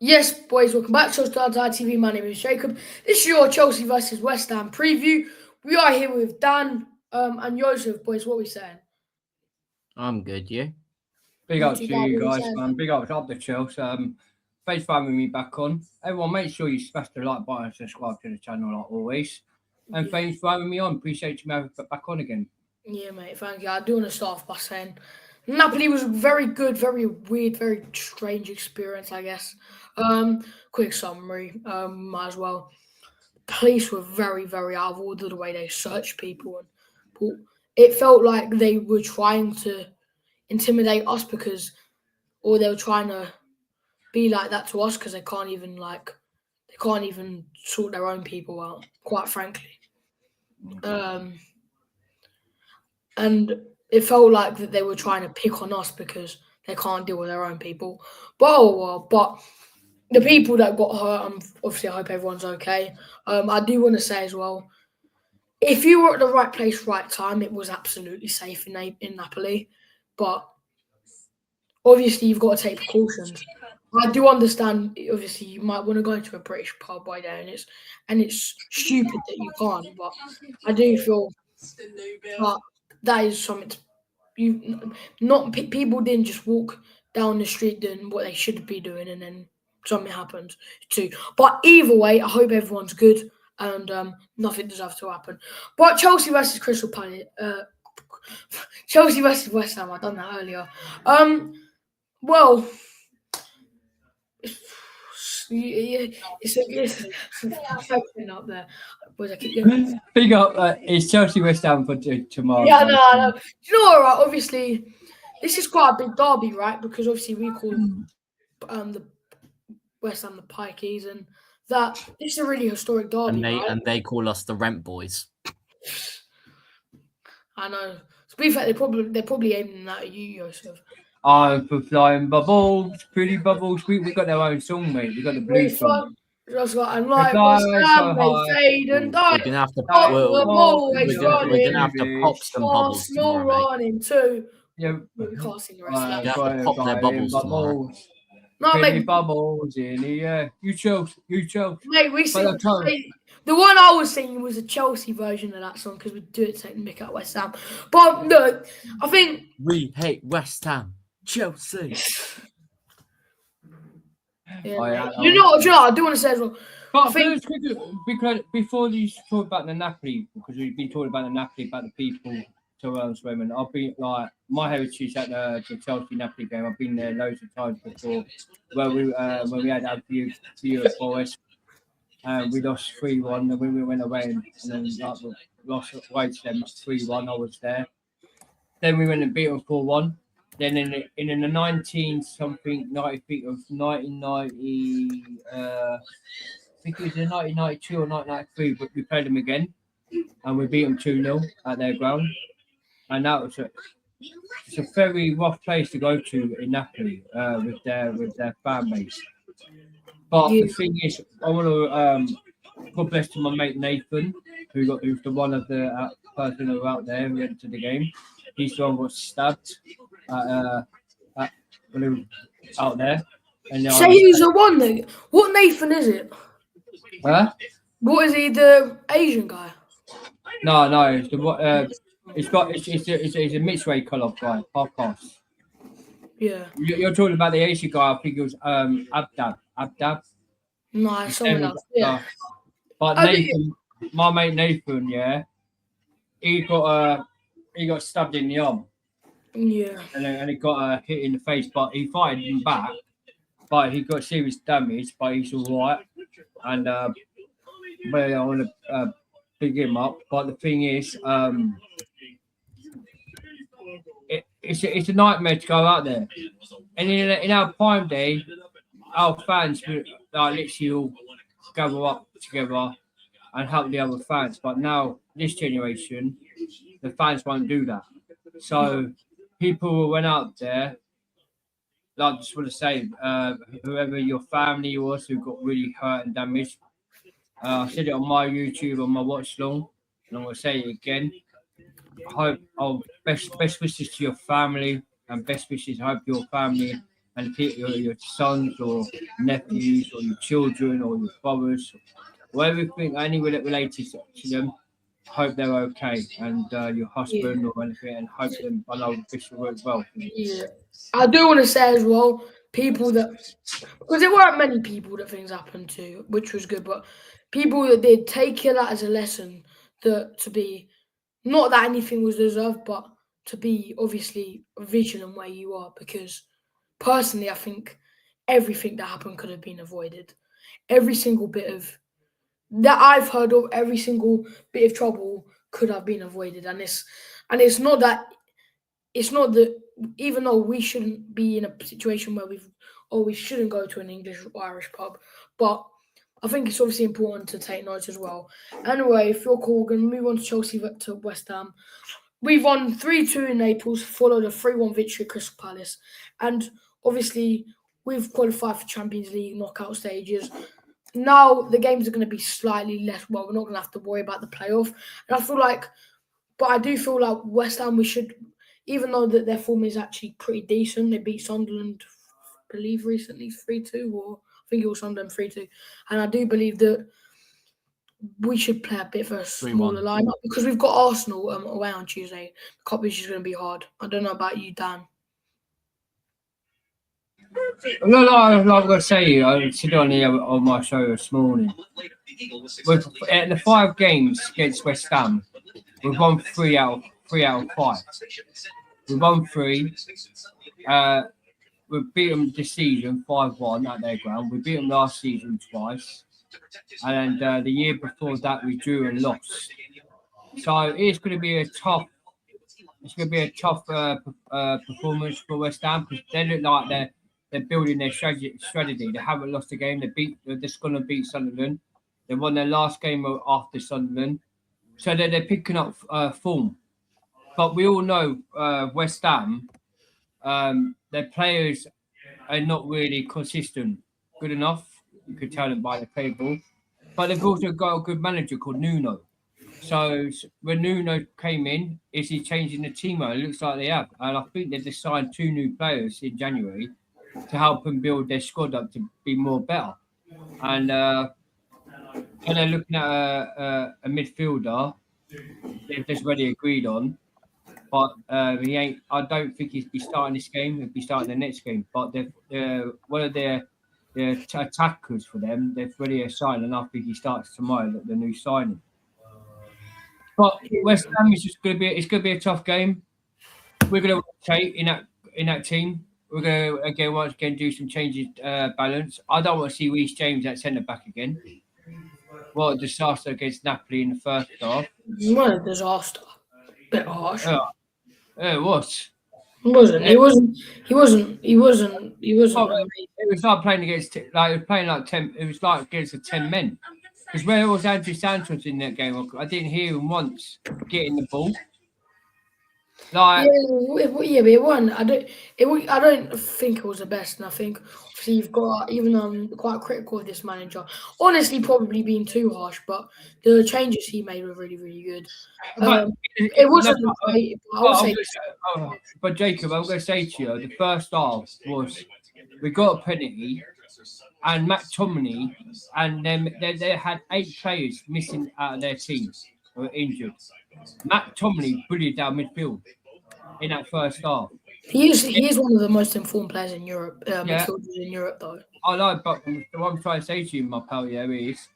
Yes, boys, welcome back to Stars TV. My name is Jacob. This is your Chelsea versus West Ham preview. We are here with Dan and Joseph. Boys, what are we saying? I'm good, you? Big Not up too to bad, you what are we guys, saying? man. Big up to Chelsea. Thanks for having me back on. Everyone, make sure you smash the like button and subscribe to the channel like always. And thanks for having me on. Appreciate you having me back on again. Yeah, mate, thank you. I do want to start off by saying Napoli was very good, very weird, very strange experience, I guess. Quick summary, might as well. Police were very, very out of order the way they searched people, and it felt like they were trying to intimidate us or they were trying to be like that to us because they can't even sort their own people out, quite frankly. And it felt like that they were trying to pick on us because they can't deal with their own people. But the people that got hurt, obviously I hope everyone's okay. I do want to say as well, if you were at the right place, right time, it was absolutely safe in Napoli. But obviously you've got to take precautions. I do understand. Obviously, you might want to go into a British pub by there, and it's stupid that you can't. But I do feel that is something people didn't just walk down the street doing what they should be doing, and then something happens too. But either way, I hope everyone's good, and nothing deserves to happen. But Chelsea versus Crystal Palace, Chelsea versus West Ham. I've done that earlier. Well. It's up there. Big up. It's Chelsea West Ham for tomorrow. Yeah, no. Do you know what? Right? Obviously, this is quite a big derby, right? Because obviously we call the West Ham the Pikeys, and that this is a really historic derby, and they call us the Rent Boys. I know. To be fair, they're probably aiming that at you, Joseph. For flying bubbles, pretty bubbles. We got their own song, mate. We got the blue song. Just like and like West Ham, they fade and die. We're gonna have to pop some bubbles tomorrow, mate. Running too. Yeah, we can't sing the rest of that. You have to pop their bubbles tomorrow. No, mate. Bubbles in the air. You chose. Mate, we sing. The one I was singing was a Chelsea version of that song because we do it to take the mick out West Ham. But no, I think we hate West Ham, Chelsea. Yeah, you know, I do want to say as well. But because before you talk about the Napoli, because we've been talking about the Napoli, about the people to women, I've been like my heritage at the Chelsea Napoli game. I've been there loads of times before, where we had our view of Forest. We lost 3-1, and when we went away and then lost away to them 3-1, I was there. Then we went and beat them 4-1. Then in the 1990 of 1990, I think it was in 1992 or 1993, but we played them again, and we beat them 2-0 at their ground. And that was it's a very rough place to go to in Napoli with their fan base. But the thing is, I want to God bless to my mate Nathan, who's the one of the person who were out there who went to the game. He's the one who got stabbed out there. And so he's the one that. What Nathan is it? Huh? What is he? The Asian guy? No. It's a mixed race colour guy, half caste. Yeah. You're talking about the Asian guy. I think it was Abdab. No, someone else. Yeah. But Nathan, my mate Nathan, yeah, he got stabbed in the arm. Yeah. And he got hit in the face, but he fighted him back. But he got serious damage, but he's all right. And but I want to pick him up. But the thing is, it's a nightmare to go out there. And in our prime day, our fans would literally all gather up together and help the other fans. But now, this generation, the fans won't do that. So people who went out there, I just want to say, whoever your family was who got really hurt and damaged, I said it on my YouTube, on my watch long, and I'm going to say it again. I hope best wishes to your family and best wishes. I hope your family and the people, your sons or nephews or your children or your brothers or everything, anyone that related to them, hope they're okay, and your Yeah, husband or anything, and hope them. I know wish you well. yeah. I do want to say as well, people that because there weren't many people that things happened to, which was good, but people that did take that as a lesson that to be not that anything was deserved, but to be obviously vigilant where you are. Because personally, I think everything that happened could have been avoided. Every single bit of that I've heard of, every single bit of trouble could have been avoided, and it's not that it's not that even though we shouldn't be in a situation where we shouldn't go to an English or Irish pub, but I think it's obviously important to take notes as well. Anyway, if you're cool, we're going to move on to Chelsea to West Ham. We've won 3-2 in Naples, followed a 3-1 victory at Crystal Palace. And obviously, we've qualified for Champions League knockout stages. Now, the games are going to be slightly less. Well, we're not going to have to worry about the playoff. And I do feel like West Ham, we should, even though that their form is actually pretty decent, they beat Sunderland, I believe, recently 3-2, or I think it was Sunderland 3-2. And I do believe that we should play a bit of a smaller 3-1. lineup because we've got Arsenal away on Tuesday. The cup is just going to be hard. I don't know about you, Dan. No, like I was going to say, I said on my show this morning. In the 5 games against West Ham, we've won 3 out of 5. We've won 3. We've beat them this season 5-1 at their ground. We beat them last season twice, and the year before that we drew and lost. So it's going to be a tough. It's going to be a tough performance for West Ham because they look like they're building their strategy. They haven't lost a game. They're just going to beat Sunderland. They won their last game after Sunderland, so they're picking up form. But we all know West Ham. Their players are not really consistent, good enough. You could tell them by the play ball. But they've also got a good manager called Nuno. So when Nuno came in, is he changing the team? It looks like they have. And I think they've just signed 2 new players in January to help them build their squad up to be more better. And they're looking at a midfielder they've just already agreed on. But he ain't. I don't think he'd be starting this game. He'd be starting the next game. But one of their attackers for them, they've already signed, and I think he starts tomorrow. The new signing. But West Ham is just going to be. It's going to be a tough game. We're going to rotate in that team. We're going to once again do some changes, balance. I don't want to see Reece James at centre back again. What a disaster against Napoli in the first half. What a disaster. Bit harsh. It was. He wasn't. He wasn't. He wasn't. He wasn't. He wasn't. Oh, it was like playing against it was playing like 10. It was like against the 10 men. Because where was Andrew Santos in that game? I didn't hear him once getting the ball. Like but it wasn't. I don't think it was the best, and I think obviously you've got even quite critical of this manager. Honestly, probably being too harsh, but the changes he made were really, really good. It wasn't great, but I would say. But Jacob, I'm going to say to you, the first half was we got a penalty, and McTominay, and then they had 8 players missing out of their teams who were injured. McTominay bullied down midfield in that first half. He is one of the most informed players in Europe, midfielders in Europe, though. I know, but what I'm trying to say to you, my pal, is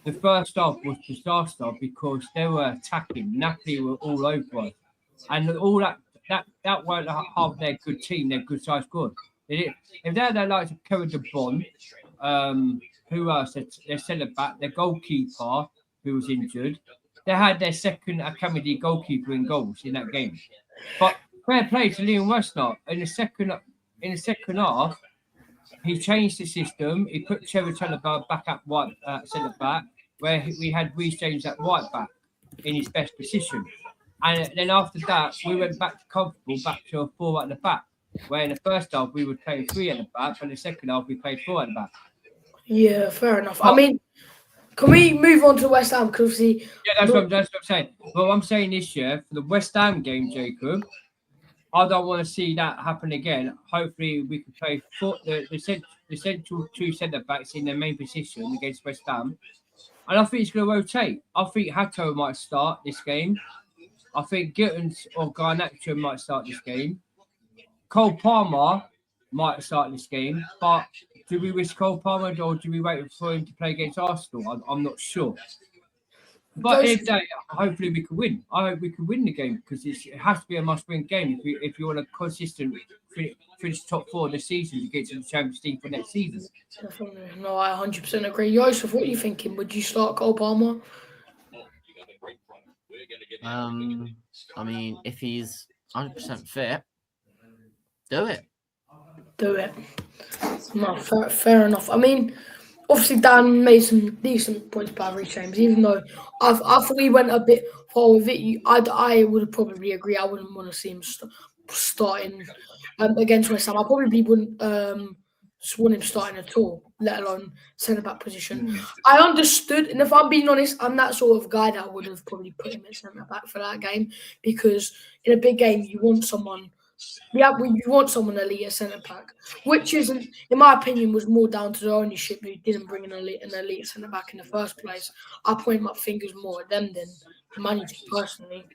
the first half was disaster because they were attacking. Napoli were all over us, and all that weren't half their good team, their good size squad. If they had their likes of Kevin De Bruyne, who else? Their centre back, their goalkeeper who was injured. They had their second academy goalkeeper in goals in that game. But fair play to Liam Westnott. In the second half, he changed the system. He put Trevor Chalobah back at right centre back, where we had Reece James at right back in his best position. And then after that, we went back to comfortable, back to a 4 at the back. Where in the first half we would play 3 at the back, but in the second half we played 4 at the back. Yeah, fair enough. I mean, can we move on to West Ham? Because that's what I'm saying. But what I'm saying this year for the West Ham game, Jacob, I don't want to see that happen again. Hopefully, we can play the central two centre backs in their main position against West Ham, and I think it's going to rotate. I think Hato might start this game. I think Gittins or Garnacho might start this game. Cole Palmer might start this game, but do we risk Cole Palmer or do we wait for him to play against Arsenal? I'm not sure. But Joseph, hopefully we can win. I hope we can win the game because it has to be a must-win game if you want a consistent finish top 4 this season to get to the Champions League for next season. definitely. No, I 100% agree. Joseph, what are you thinking? Would you start Cole Palmer? I mean, if he's 100% fit, do it. Do it. No, fair enough. I mean, obviously Dan made some decent points about Reece James, even though I thought we went a bit far with it. I would probably agree. I wouldn't want to see him starting against West Ham. I probably wouldn't want him starting at all, let alone centre back position. I understood, and if I'm being honest, I'm that sort of guy that would have probably put him at centre back for that game because in a big game you want someone. Yeah, you want someone elite at centre back, which isn't, in my opinion, was more down to the ownership who didn't bring an elite centre back in the first place. I point my fingers more at them than the manager personally.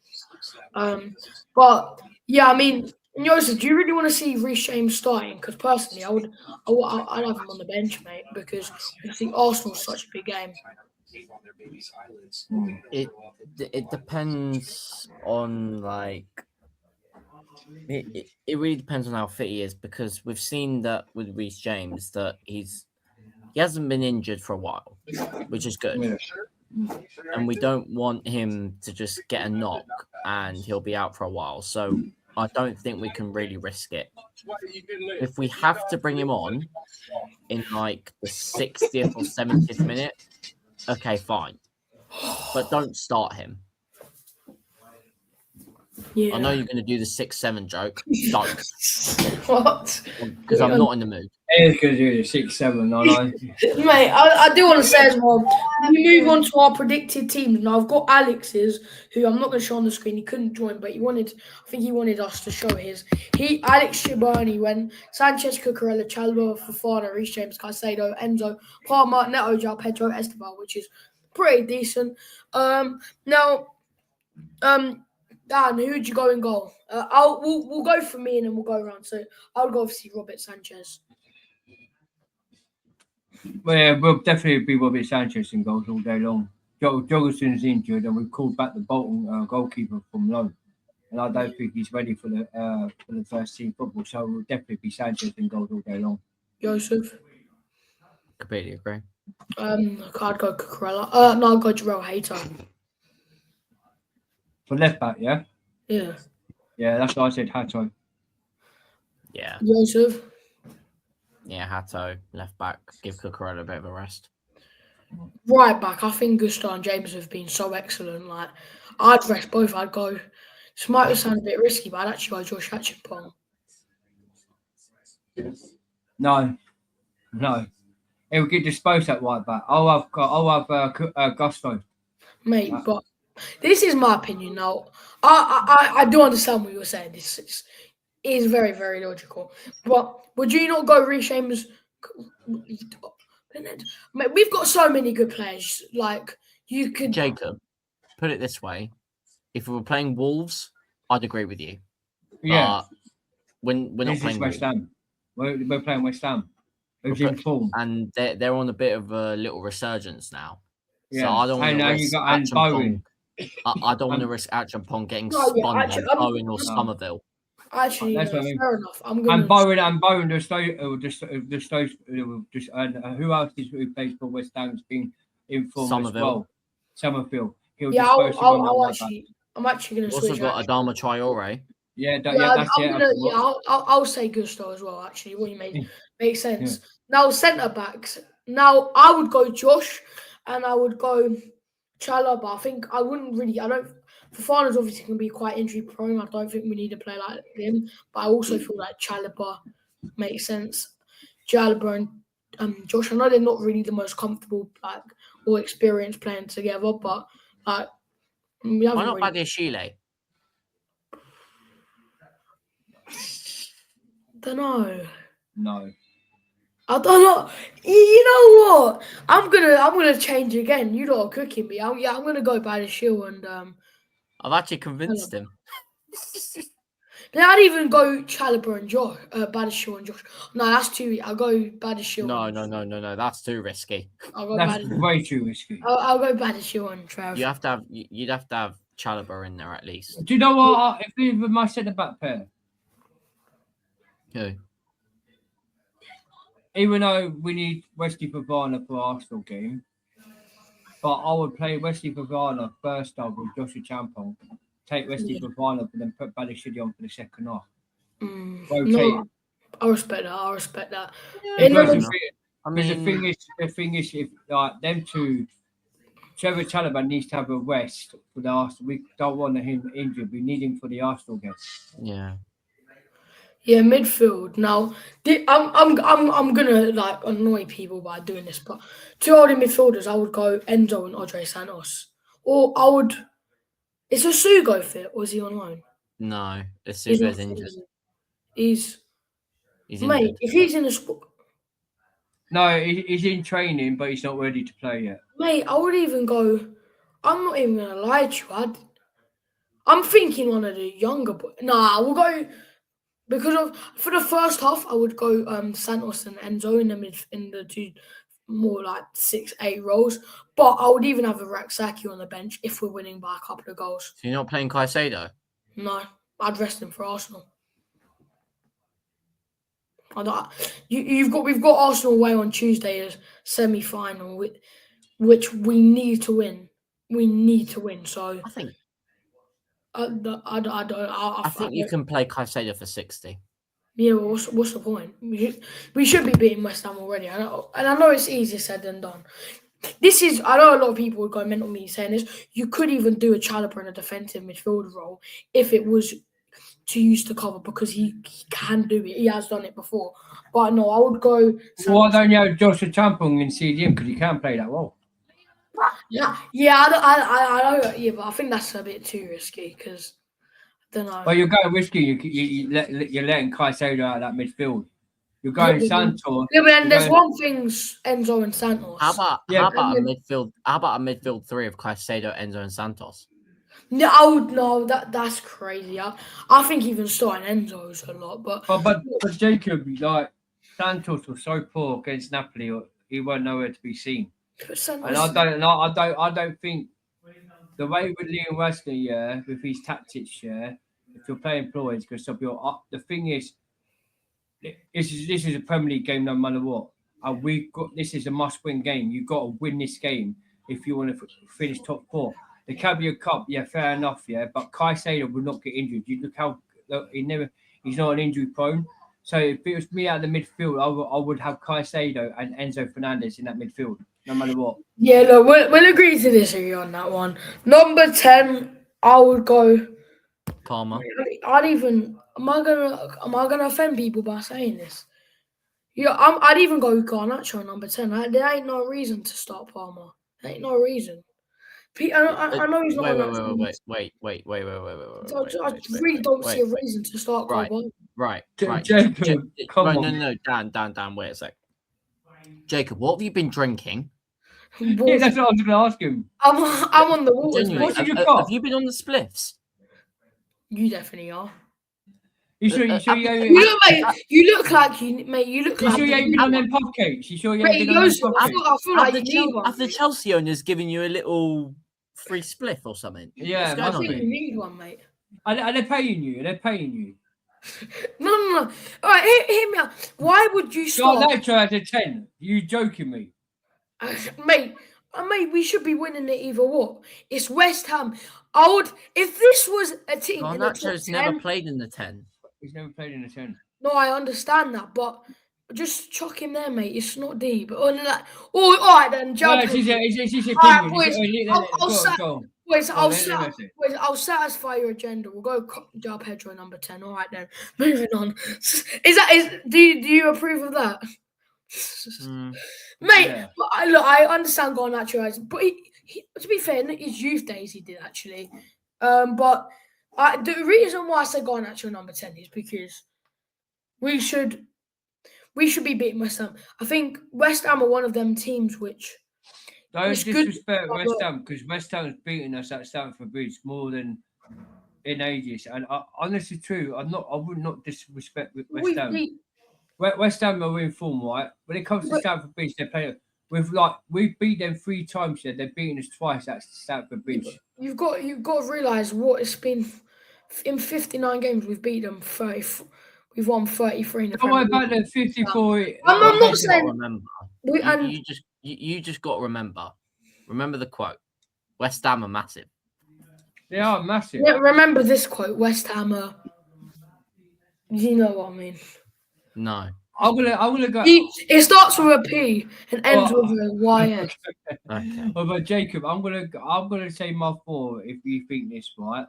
But yeah, I mean, Joseph, do you really want to see Reece James starting? Because personally, I'd have him on the bench, mate, because obviously Arsenal's such a big game. It depends on it really depends on how fit he is because we've seen that with Reece James that he hasn't been injured for a while, which is good. And we don't want him to just get a knock and he'll be out for a while. So I don't think we can really risk it. If we have to bring him on in like the 60th or 70th minute, okay, fine. But don't start him. Yeah. I know you're going to do the 6-7 joke. Don't. What? Because I'm not in the mood. It's going to do the 6-7, I know. Mate, I do want to say as well, we move on to our predicted teams. Now, I've got Alex's, who I'm not going to show on the screen. He couldn't join, but I think he wanted us to show his. Alex Shibani went Sanchez, Cucurella, Chalobah, Fofana, Reece James, Caicedo, Enzo, Palmer, Neto, João Pedro, Esteban, which is pretty decent. Now, Dan, who'd you go in goal? We'll go from me and then we'll go around. So I'll go obviously Robert Sanchez. Well, yeah, we'll definitely be Robert Sanchez in goals all day long. Jorgensen's injured, and we've called back the Bolton goalkeeper from loan, and I don't think he's ready for the first team football. So we'll definitely be Sanchez in goals all day long. Joseph, Completely agree. I'd go Cucurella. No, I'd go Jarrell Hater. For left back, yeah. Yeah. Yeah, that's what I said. Hato. Yeah. Joseph. Yeah, Hato, left back. Give Cucurella a bit of a rest. Right back. I think Gusto and James have been so excellent. Like, I'd rest both. I'd go. This might sound a bit risky, but I'd actually go Josh Hutchinson. No. It will get disposed at right back. I'll have Gusto. Mate, but this is my opinion now. I do understand what you're saying. This is very, very logical. But would you not go Reece James? Mate, we've got so many good players. Like, you could... Jacob, put it this way. If we were playing Wolves, I'd agree with you. Yeah. But we're not playing West Ham. We're playing West Ham. Who's We're in form. And they're on a bit of a little resurgence now. Yeah. So I don't want to risk Bowen. I don't want to risk Achampong getting spun by Bowen or Somerville. Actually, that's what I mean. Fair enough. And Bowen just who else is who plays for West Ham has been in form as well? Somerville. I'm actually going to switch. Also got Adama Traore. I'll say Gusto as well. Actually, what you made makes sense. Yeah. Now centre backs. Now I would go Josh, and I would go Chalobah. I think I wouldn't really. I don't. Fofana's obviously going to be quite injury prone. I don't think we need to play like him. But I also feel like Chalobah makes sense. Chalobah and Josh. I know they're not really the most comfortable or experienced playing together, but why not Badiashile? Don't know. No. I don't know. You know what? I'm gonna change again. You lot are cooking me. I'm gonna go by the shoe and I've actually convinced him. Then I'd even go Chalobah and Josh, Badishaw and Josh. No, that's too. I'll go Badishaw. No. That's too risky. I'll go That's Badishaw. way too risky. I'll go Badishaw and Trav. You'd have to have Chalobah in there at least. Do you know what? If we were my centre back pair, Who? even though we need Wesley Fofana for Arsenal game, but I would play Wesley Fofana first half with Joshua Champong, take Wesley Fofana, but then put Badishidi on for the second half. Rotate. No, I respect that. Because I mean, the thing is, if like them two, Trevor Chalobah needs to have a rest for the Arsenal. We don't want him injured. We need him for the Arsenal game. yeah. Yeah, midfield. Now, I'm gonna like annoy people by doing this, but two holding midfielders, I would go Enzo and Andre Santos, or I would. Is Asugo fit, or is he on loan? No, He's Asugo's not fit, injured. is he? He's mate. injured. If he's in the squad, No, he's in training, but he's not ready to play yet. mate, I would even go. I'm not even gonna lie to you. I'm thinking one of the younger boys. Nah, we'll go. Because for the first half, I would go Santos and Enzo in the two more like 6-8 roles. But I would even have a Raksaki on the bench if we're winning by a couple of goals. So you're not playing Caicedo? No, I'd rest him for Arsenal. We've got Arsenal away on Tuesday as semi-final, which we need to win. We need to win. So I think I think you can play Caicedo for 60. Yeah, well, what's the point? We should be beating West Ham already. I know it's easier said than done. I know a lot of people would go mental me saying this. You could even do a Chalobah in a defensive midfield role if it was to use to cover because he can do it. He has done it before. But no, I would go. Why don't you have Joshua Champong in CDM because he can play that role? Yeah, I know. Yeah, but I think that's a bit too risky because I don't know. Well, you're going risky. You're letting Caicedo out of that midfield. You're going Santos. Yeah, but then there's one thing, Enzo and Santos. How about a midfield? How about a midfield three of Caicedo, Enzo, and Santos? No, that's crazy. I think even starting Enzo's a lot, but Jacob, like Santos was so poor against Napoli, he won't nowhere to be seen. And I don't think the way with Liam Wesley, with his tactics, if you're playing ploys, because the thing is, this is a Premier League game no matter what. This is a must-win game. You've got to win this game if you want to finish top four. The Caviar Cup, yeah, fair enough, yeah, but Caicedo will not get injured. You look how he's not an injury prone. So if it was me out of the midfield, I would have Caicedo and Enzo Fernandez in that midfield, no matter what. Yeah, look, we'll agree to disagree on that one. Number 10, I would go Palmer. Am I gonna offend people by saying this? Yeah, I'd even go Garnacho number 10. There ain't no reason to start Palmer. There ain't no reason. I know he's not. Wait. I really don't see a reason to start Palmer. Right. Jacob, come on. No, Dan, wait a sec. Jacob, what have you been drinking? Yeah, that's what I was going to ask him. I'm on the waters, mate. Have you been on the spliffs? You definitely are. You sure mate, you look like you ain't been on them puff cakes? You sure you ain't been on them puff cakes? I feel like you need one. Have the Chelsea owners given you a little free spliff or something? Yeah, I think you need one, mate. Are they paying you? No. All right, hear me out. Why would you start? Garnacho out of 10. You joking me? Mate, we should be winning it either what. It's West Ham. If this was a team. Garnacho's never played in the 10. He's never played in the 10. No, I understand that, but just chuck him there, mate. It's not deep. All right then, jump. No, it's his opinion. I'll satisfy your agenda. We'll go João Pedro number 10. All right then. Moving on. Do you approve of that? Mate, yeah. Look, I understand Garnacho, but he, to be fair, in his youth days he did actually. But The reason why I say garnacho number 10 is because we should be beating West Ham. I think West Ham are one of them teams which Don't it's good. disrespect West Ham because West Ham has beaten us at Stamford Bridge more than in ages. And honestly, true. I would not disrespect West Ham. West Ham are in form, right? When it comes to Stamford Bridge, they play. We've beat them 3 times. Yeah, they've beaten us twice at Stamford Bridge. You've got to realise what it's been. In 59 games, we've beat them 30. We've won 33. In the Don't worry about the 54. I'm not saying. Remember, you just got to remember. Remember the quote. West Ham are massive. They are massive. Yeah, remember this quote. West Ham are. You know what I mean. No. I'm gonna go. It starts with a P and ends with a Y. Okay. But Jacob, I'm gonna say my 4 if you think this right.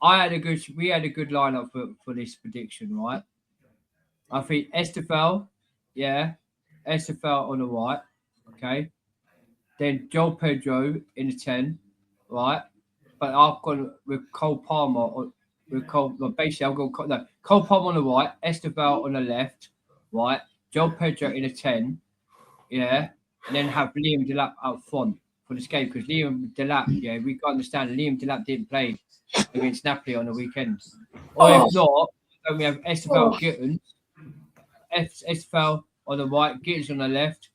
We had a good lineup for this prediction, right? I think Estefel on the right, okay. Then Joel Pedro in the 10, right? But I've gone with Cole Palmer basically I've got Cole Palmer on the right, Estefel on the left, right? Joel Pedro in the 10, yeah, and then have Liam Delap out front for this game because Liam Delap, we got to understand Liam Delap didn't play against Napoli on the weekend. Or if not, then we have Estefel Gittens, Estefel on the right, Gittens on the left,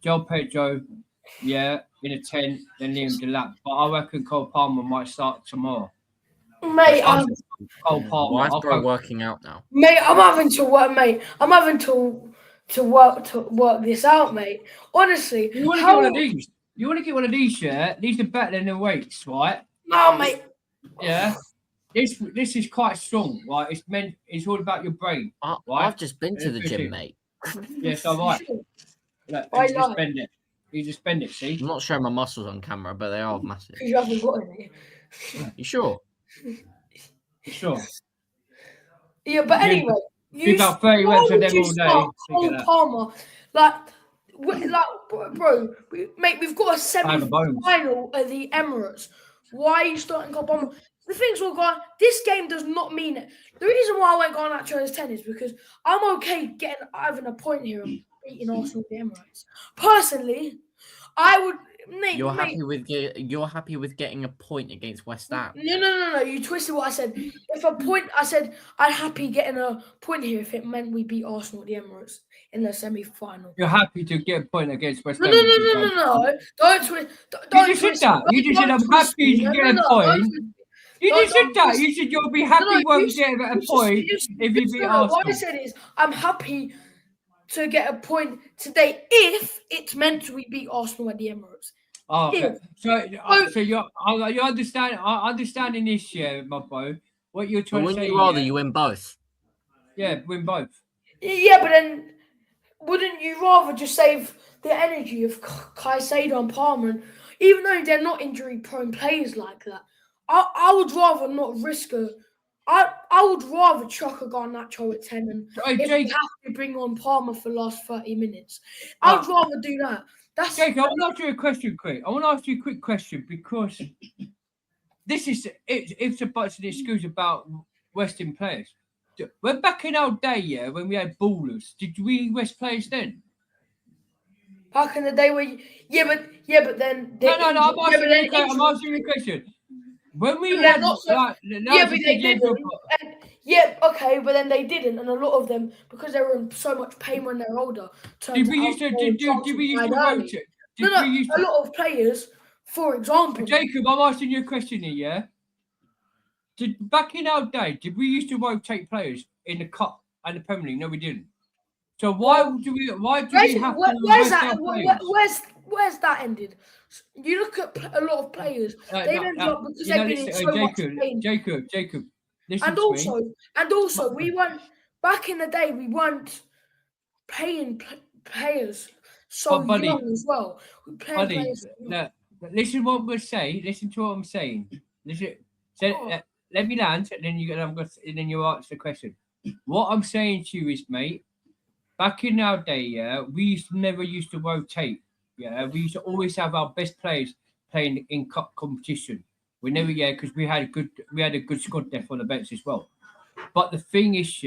Joel Pedro, in a 10, then Liam Delap. But I reckon Cole Palmer might start tomorrow. Mate, Cole Palmer. Why is bro working out now? Mate, I'm having to work, mate. I'm having to work this out, mate. Honestly, you want to get one of these? You want to get one of these? Yeah, these are better than the weights, right? No, mate. Yeah, this is quite strong, right? It's all about your brain, right? I've just been to the gym, mate. Yes, I'm right. Look, you just bend it. See? I'm not showing my muscles on camera, but they are massive. You haven't got any. You sure? Sure. Yeah, but anyway, you got 30 reps of them all day. Cole Palmer, bro, we've got a semi-final at the Emirates. Why are you starting Cole Palmer? The thing's all gone. This game does not mean it. The reason why I went garnacho as 10 is because I'm okay having a point here and beating Arsenal at the Emirates. Personally, I would. You're happy with getting a point against West Ham? No. You twisted what I said. I said I'd happy getting a point here if it meant we beat Arsenal at the Emirates in the semi-final. You're happy to get a point against West Ham? No. Don't twist. You just said that. You just said I'm happy to get a point. You just said that. You said you'll be happy when we get a point if you beat Arsenal. What I said is I'm happy to get a point today if it's meant we beat Arsenal at the Emirates. Oh, okay. So you're understanding this year, my bro. What you're trying to say? Wouldn't you rather you win both? Yeah, win both. Yeah, but then wouldn't you rather just save the energy of Caicedo and Palmer? Even though they're not injury-prone players like that, I would rather not risk I would rather chuck a garnacho at 10 and if we have to bring on Palmer for the last 30 minutes. I would rather do that. Jake, I want to ask you a question quick. I want to ask you a quick question because it's about an excuse about Western players. We're back in our day, when we had ballers. Did we West players then? Back in the day where but then I'm asking you a question. When we had okay, but then they didn't, and a lot of them because they were in so much pain when they're older. Did we used to rotate? A lot of players, for example. Jacob, I'm asking you a question here. Yeah. Back in our day, did we used to rotate players in the cup and the Premier League? No, we didn't. So why do we have to? Where's that ended? You look at a lot of players. They end up because they've been in so much pain. Jacob. And also, we weren't back in the day. We weren't playing players so young as well. We played players. Listen what we're saying. Listen to what I'm saying. Listen. Let me land, and then you answer the question. What I'm saying to you is, mate. Back in our day, we never used to rotate. Yeah, we used to always have our best players playing in cup competition. We never, because we had a good squad depth on the bench as well. But the thing is,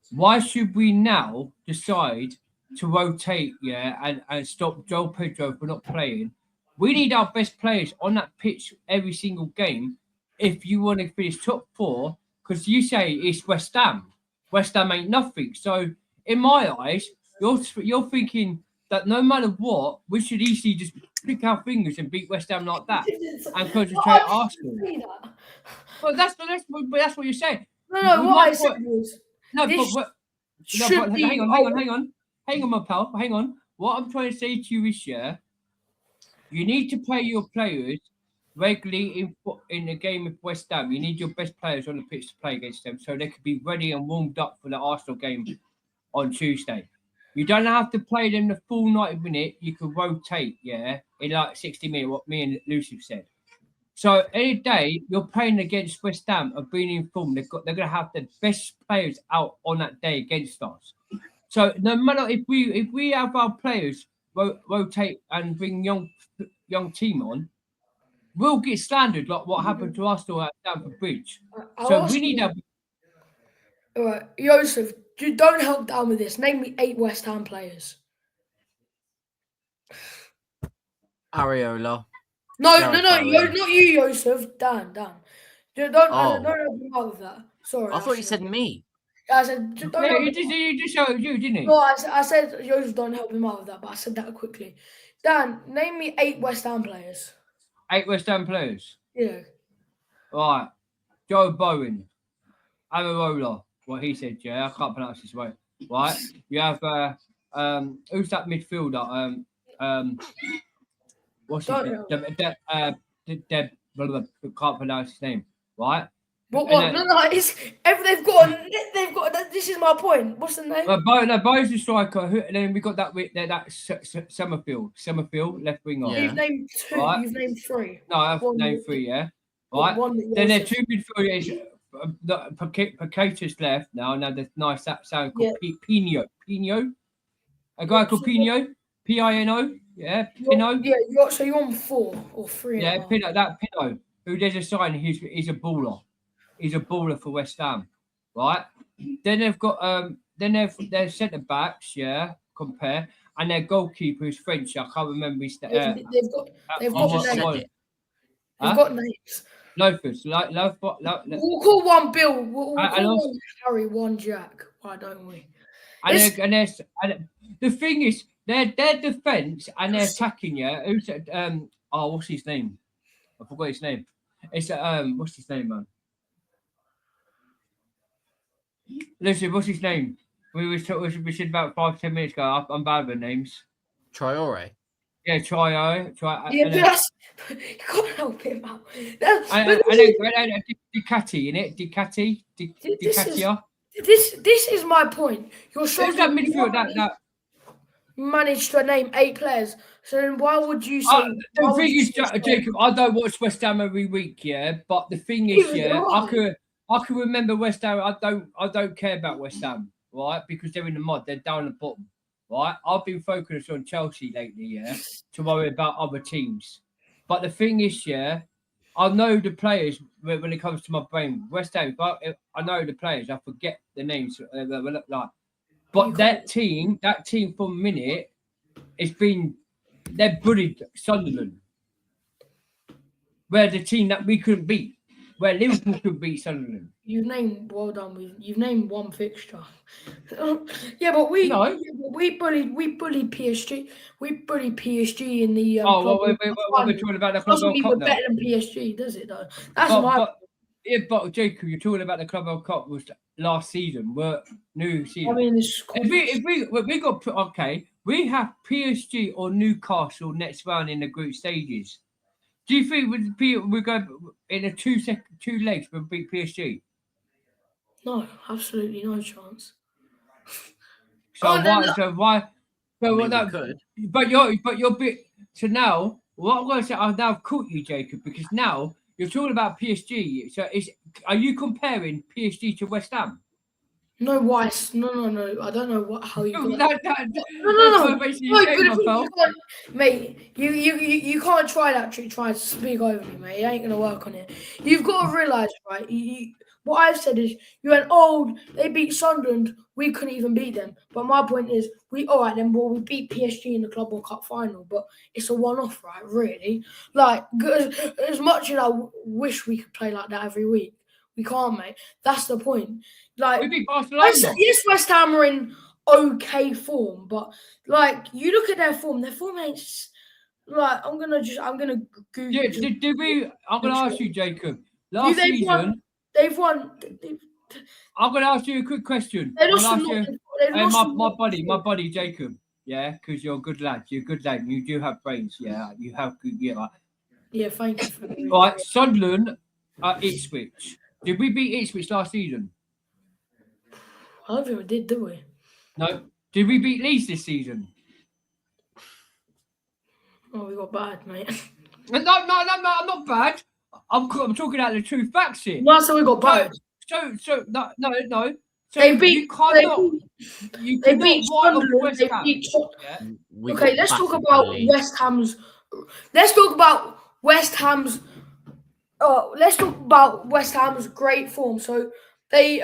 why should we now decide to rotate, and stop Joel Pedro for not playing? We need our best players on that pitch every single game if you want to finish top 4. Because you say it's West Ham. West Ham ain't nothing. So in my eyes, you're thinking that no matter what, we should easily just pick our fingers and beat West Ham like that and concentrate on Arsenal. But that's what you're saying. No, what I said was hang on, my pal, hang on. What I'm trying to say to you is, you need to play your players regularly in a game with West Ham. You need your best players on the pitch to play against them, so they could be ready and warmed up for the Arsenal game on Tuesday. You don't have to play them the full 90 minutes. You can rotate, in like 60 minutes. What me and Lucy said. So any day you're playing against West Ham and being in form, they're going to have the best players out on that day against us. So no matter if we have our players rotate and bring young team on, we'll get slandered like what happened to Arsenal at Stamford Bridge. So we need to. All right, Joseph, don't help down with this. Name me 8 West Ham players. Areola. No, not you, Joseph. Dan. Don't help him out with that. Sorry. I thought you said me. I said, you just showed you, didn't you? No, I said, Joseph, don't help him out with that, but I said that quickly. Dan, name me 8 West Ham players. 8 West Ham players? Yeah. Right. Joe Bowen. Areola. What he said, I can't pronounce this right. Right? You have, who's that midfielder? What's his name? Can't pronounce his name, right? But what? They've got. This is my point. What's the name? Bo's the striker. And then we got that Summerfield, left winger. Yeah. You've named 2. Right? You've named 3. No, I've named 3. Yeah, right. Then there are 2 midfielders. Pacatus left now. Now there's nice sound called Pino. A guy called Pino. Pino. Yeah, Pino. So you're on 4 or 3. Yeah, Pino. Who there's a sign. He's a baller. He's a baller for West Ham, right? Then they've got their centre backs, compare, and their goalkeeper is French. I can't remember his name. They've got names. Loafers, We'll call one Bill. We'll call one Harry, one Jack. Why don't we? And the thing is, their defence and their attacking, who's what's his name? I forgot his name. It's what's his name, man? Listen, what's his name? We said about 5-10 minutes ago. I'm bad with names. Traore. Yeah, Traore. Yeah, you can't help him out. And Ducati, innit? Ducati. This is my point. You're sure that midfield that managed to name 8 players. So then why would you say? The thing is, Jacob, I don't watch West Ham every week, but the thing is, I can remember West Ham. I don't care about West Ham, right? Because they're in the mud. They're down the bottom, right? I've been focused on Chelsea lately, to worry about other teams. But the thing is, I know the players when it comes to my brain. West Ham, but I know the players. I forget the names. But that team for a minute, they're bullied Sunderland. Where the team that we couldn't beat. Where Liverpool could beat Sunderland. You've named one fixture. But we bullied PSG. We bullied PSG in the. We're talking about the Club World Cup now. Better than PSG, does it though? But Jacob, you're talking about the Club World Cup was last season, new season. I mean, we have PSG or Newcastle next round in the group stages. Do you think we go in a 2 legs we'll beat PSG? No, absolutely no chance. Could. But you're bit. So now, what I'm going to say, I've now caught you, Jacob, because now you're talking about PSG. So are you comparing PSG to West Ham? No, why? No. I don't know how you got That, No. that's what makes you No, game, my but pal. you can't, mate. You can't try that trick. Try to speak over me, mate. It ain't gonna work on it. You've got to realise, right? What I've said is, you went, oh, they beat Sunderland. We couldn't even beat them. But my point is, all right then. Well, we beat PSG in the Club World Cup final, but it's a one-off, right? Really, like as much as I wish we could play like that every week, we can't, mate. That's the point. Like, We beat Barcelona. yes, West Ham are in okay form, but like you look at their form ain't like I'm gonna Google. Did we? I'm gonna ask you, Jacob. Last They've season, won. I'm gonna ask you a quick question. They I'm lost gonna to ask you, Nottingham. my buddy Jacob. Yeah, because you're a good lad. You're a good lad. You do have brains. Yeah, you have good. Yeah, like, Yeah, thank you for the right. Sunderland, Ipswich. Did we beat Ipswich last season? I don't think we did we? No. Did we beat Leeds this season? Oh, we got bad, mate. No, I'm not bad. I'm talking out the true facts here. No, so we got bad. So no. So They beat. you cannot. You They cannot beat write off Sunderland. West They Ham. beat. Yeah. Okay, let's talk about West Ham's. Let's talk about West Ham's. Let's talk about West Ham's great form. So they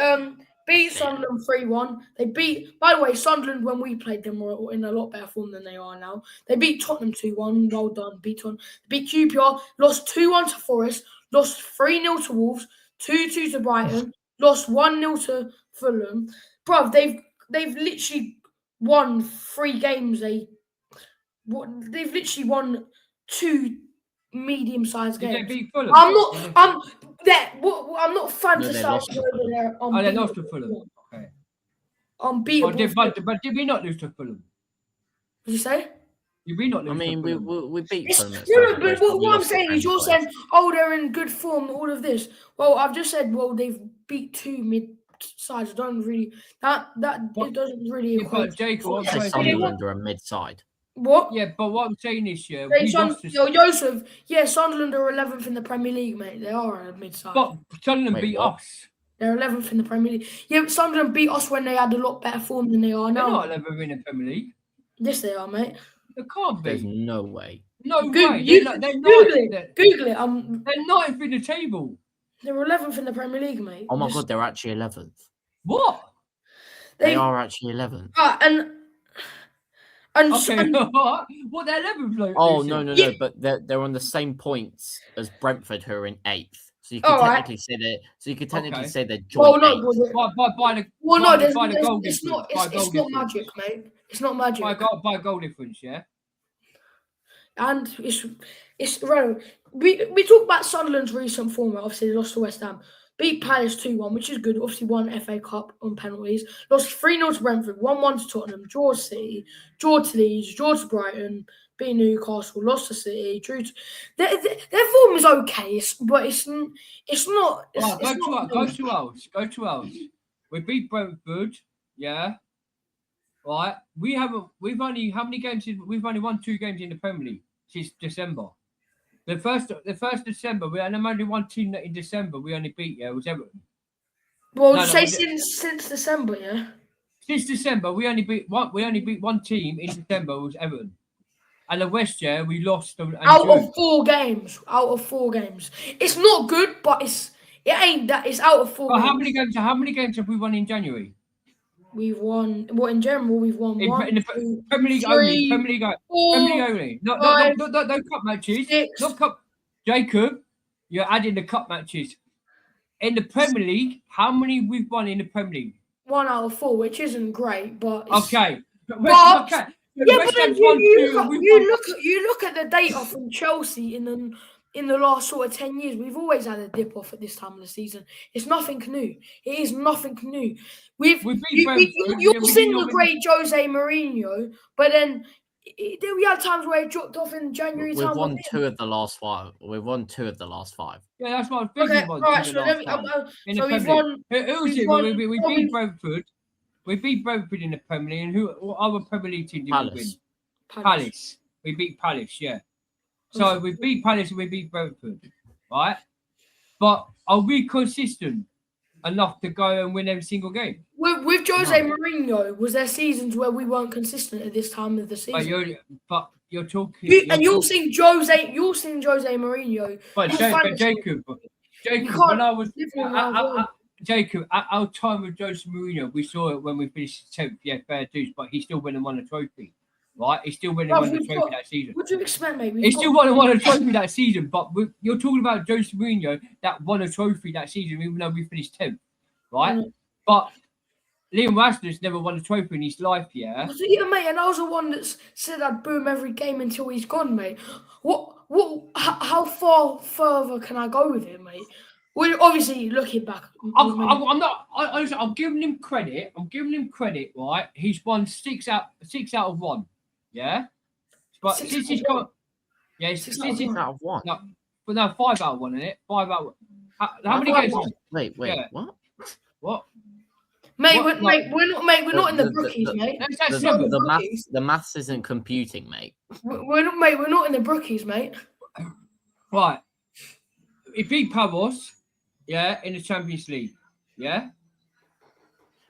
beat Sunderland 3-1. They beat. By the way, Sunderland when we played them were in a lot better form than they are now. They beat Tottenham 2-1. Well done, beat on. Beat QPR. Lost 2-1 to Forest. Lost 3-0 to Wolves. 2-2 to Brighton. Lost 1-0 to Fulham. Bruv, they've literally won 3 games. They've literally won 2 medium-sized Did games. they beat Fulham? I'm not fantasizing over there. Oh, they lost to Fulham. Okay. Unbeatable. But did we not lose to Fulham? What did you say? Did we not lose I mean, to Fulham? we beat Fulham. No, but what I'm saying is, you're saying, oh, they're in good form. All of this. Well, I've just said, well, they've beat 2 mid-sides. I don't really it doesn't really. Yeah, but Jacob, what I'm saying, Sunderland are a mid-side. What? Yeah, but what I'm saying is, yeah, Joseph, yeah, Sunderland are 11th in the Premier League, mate. They are a mid-side. But Sunderland beat us. They're 11th in the Premier League. Yeah, but Sunderland beat us when they had a lot better form than they are now. They're not 11th in the Premier League. Yes, they are, mate. They can't be. There's no way. No way. They're not. Google it. They're not in the table. They're 11th in the Premier League, mate. Oh my god, they're actually 11th. What? They are actually 11th. Okay, what they're 11th? Oh no! But they're on the same points as Brentford, who are in 8th. So you could technically say that. So you could technically say they're joint. By the goal difference. It's not magic, mate. It's not magic. By goal difference, yeah. And it's irrelevant. We talk about Sunderland's recent form. Obviously, they lost to West Ham. Beat Palace 2-1, which is good. Obviously, won FA Cup on penalties. Lost 3-0 to Brentford, 1-1 to Tottenham, draw to City, draw to Leeds, draw to Brighton, beat Newcastle, lost to City, drew to... Their form is okay, but it's not... Go to ours. We beat Brentford, yeah. Right. We've only won 2 games in the Premier League since December. The first December, we had only one team that in December we only beat. Yeah, it was Everton. Well, since December, yeah. Since December, we only beat one team in December. It was Everton, and the West, yeah, we lost out of 4 games. It's not good, but it ain't that. It's out of 4 games. How many games have we won in January? We've won. What in general? We've won in the Premier League only. Premier League only. No cup matches. 6. Not cup. Jacob, you're adding the cup matches. In the Premier League, how many we've won in the Premier League? 1 out of 4, which isn't great, but okay. Yeah, but then you look at the data from Chelsea in the last sort of 10 years. We've always had a dip off at this time of the season. It's nothing new. It is nothing new. You're seeing the great Jose Mourinho, but then we had times where it dropped off in January. We've won 2 of the last 5. We've won 2 of the last 5. Yeah, that's what I'm thinking. Okay, right. So we've won. We beat Brentford. We beat Brentford in the Premier League. And what other Premier League team did we win? Palace. We beat Palace, yeah. So we beat Palace and we beat Brentford, right? But are we consistent? enough to go and win every single game. With Jose Mourinho, was there seasons where we weren't consistent at this time of the season? But you're talking. You're seeing Jose Mourinho. But Jacob, when I was Jacob, at our time with Jose Mourinho, we saw it when we finished 10th, fair dues, but he still went and won a trophy, right? He still went and won a trophy that season. What do you expect, mate? He still won a trophy that season, but you're talking about Jose Mourinho that won a trophy that season, even though we finished 10th, right? But Liam Rasmus never won a trophy in his life, yeah? Yeah, mate, and I was the one that said I'd boom every game until he's gone, mate. How far further can I go with him, mate? Well, obviously, looking back, I'm giving him credit. Right? He's won six out of 1. Yeah, but since he's got, six out of 1. No, but no, 5 out of 1, isn't it? 5 out of 1. How many games? Wait, yeah. What? Mate, we're not in the brookies, mate. The maths isn't computing, mate. We're not in the brookies, mate. Right. He beat Pavos, in the Champions League. Yeah.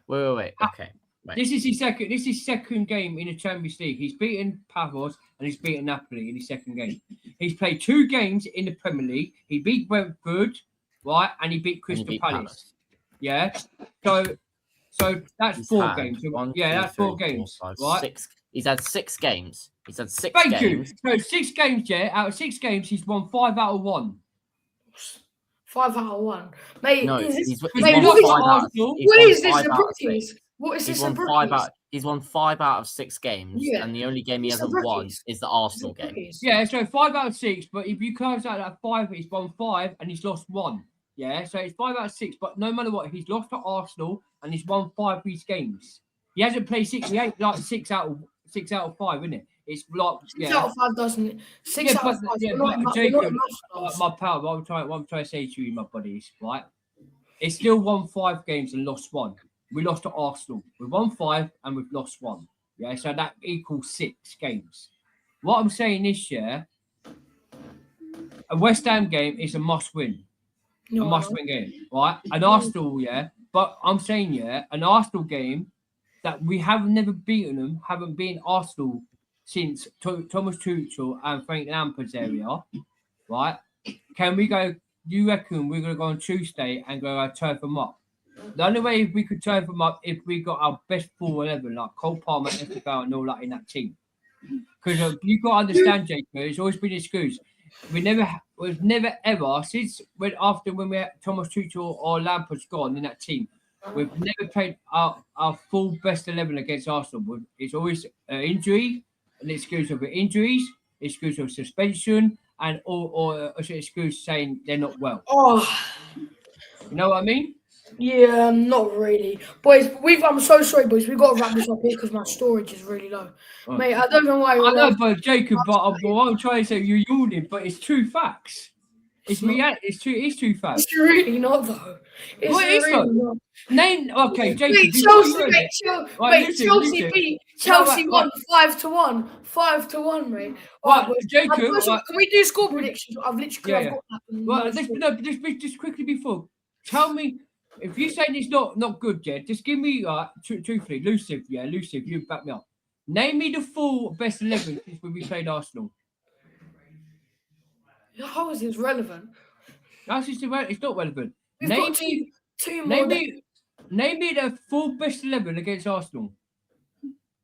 Wait. Okay. Right. This is his second game in the Champions League. He's beaten Pavos and he's beaten Napoli in his second game. He's played 2 games in the Premier League. He beat Brentford, right, and he beat Crystal Palace. Yeah. So that's 4 games. That's 4 games. 4, 5, right? 6. He's had 6 games. Thank you. So 6 games, out of 6 games, he's won 5 out of 1. 5 out of 1, mate. No, what is this? He's won 5 out of 6 games, and the only game he hasn't won is the Arsenal game. Yeah, so 5 out of 6. But if you close out that 5, he's won 5 and he's lost 1. Yeah, so it's 5 out of 6. But no matter what, he's lost to Arsenal and he's won 5 of his games. He hasn't played 6. He ain't like 6 out of 5, isn't it? It's like 6 out of 5 doesn't. 6 out of 5. Jacob, my pal, what I'm trying to say to you, my buddies, right? It's still won 5 games and lost 1. We lost to Arsenal. We won 5 and we've lost 1. Yeah, so that equals 6 games. What I'm saying this year, a West Ham game is a must-win. A must-win game, right? An Arsenal, but I'm saying, an Arsenal game that we have never beaten them, haven't beaten Arsenal since Thomas Tuchel and Frank Lampard's area, right? Can we go? You reckon we're going to go on Tuesday and go turn them up? The only way we could turn them up if we got our best full 11, like Cole Palmer, Estefan, and all that in that team. Because you've got to understand, Jacob, it's always been excused. We've never ever since when we had Thomas Tuchel or Lampard's gone in that team. We've never played our full best 11 against Arsenal. It's always an injury, an excuse of injuries, excuse of suspension, and or excuse saying they're not well. Oh, you know what I mean? Yeah, not really, boys. I'm so sorry, boys. We've got to wrap this up here because my storage is really low, mate. I don't know why. I know, but Jacob, what I'm trying to say, you're yawning, but it's true facts. It's true facts. It's really not though. What is it? Name Jacob. Chelsea won 5-1. 5-1, mate. Right, Jacob. Can we do score predictions? I've literally got that. Well, just quickly before. Tell me if you say it's not good, Jed. Just give me truthfully, Luciv. You back me up. Name me the full best 11 since when we played Arsenal. How is this relevant? It's not relevant. Name me the full best 11 against Arsenal.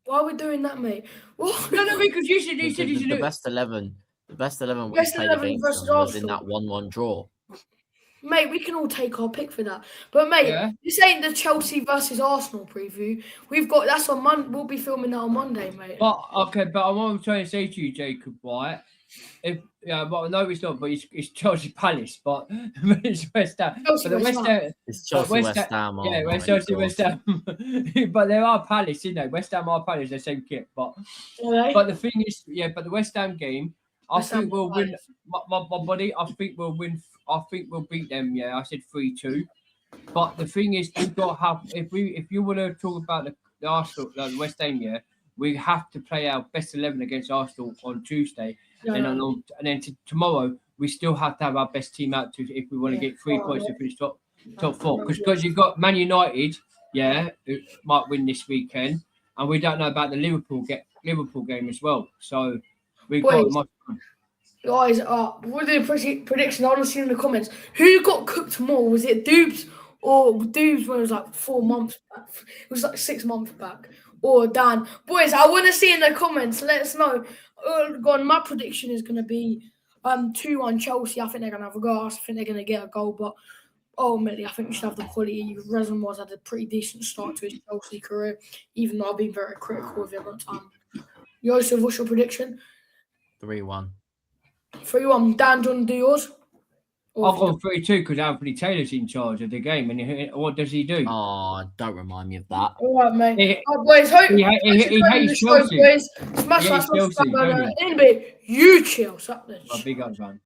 Why are we doing that, mate? What? No, because you said the best 11. The best 11 we played against them was in that 1-1 draw. Mate, we can all take our pick for that. But mate, this ain't the Chelsea versus Arsenal preview. That's on Monday. We'll be filming that on Monday, mate. But what I'm trying to say to you, Jacob, right? But no, it's not. But it's Chelsea Palace, but it's West Ham. It's Chelsea West Ham. Yeah, Chelsea West Ham. But there are Palace, West Ham are Palace, the same kit. But the thing is, but the West Ham game, I think we'll win. My buddy, I think we'll win. I think we'll beat them. Yeah, I said 3-2. But the thing is, we've got to have. If you want to talk about the Arsenal, the West Ham, we have to play our best 11 against Arsenal on Tuesday. And then tomorrow, we still have to have our best team out if we want to get 3 points to finish top. top four because you've got Man United, who might win this weekend, and we don't know about the Liverpool game as well. So we Boys, got guys, with the prediction, I want to see in the comments who got cooked more. Was it Doobs or Doobs when it was like 4 months back? It was like 6 months back. Or Dan. Boys, I want to see in the comments. Let us know. Go on, my prediction is going to be 2-1 Chelsea. I think they're going to have a goal. I think they're going to get a goal, but ultimately, I think we should have the quality. Reservoir's had a pretty decent start to his Chelsea career, even though I've been very critical of him at time. Joseph, what's your prediction? 3-1. 3-1. Dan, do you want to do yours? I'll go 3-2 because Anthony Taylor's in charge of the game, and what does he do? Oh, don't remind me of that. All right, mate. Boys, hope he hates Chelsea. boys. Smash that subscribe button. In a bit, you chill. Big up, man.